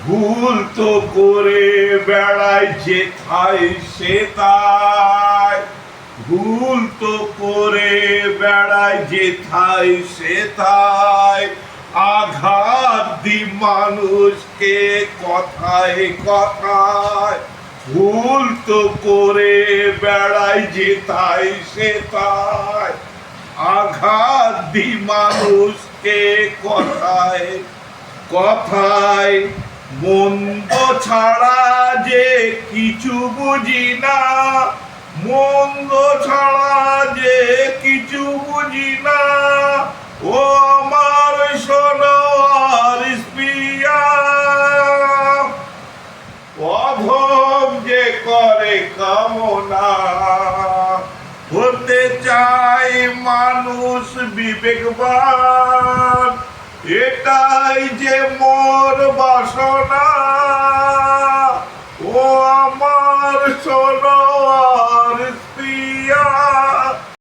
ভুল তো করে বেড়ায় যেথায় সেথায়, ভুল তো করে বেড়ায় যেথায় সেথায়, আঘাত দি মানুষকে কথায় কথায়। ভুল তো করে বেড়ায় যেথায় সেথায়, আঘাত দি মানুষকে কথায় কথায়। মন্দ ছাড়া যে কিছু বুঝি না, মন্দ ছাড়া যে কিছু বুঝি না, ও আমার সোনার স্পিয়া। অধম যে করে কামনা, হতে চাই মানুষ বিবেকবান, এটাই যে মোর বাসনা। ও আমার সোনার স্ত্রী।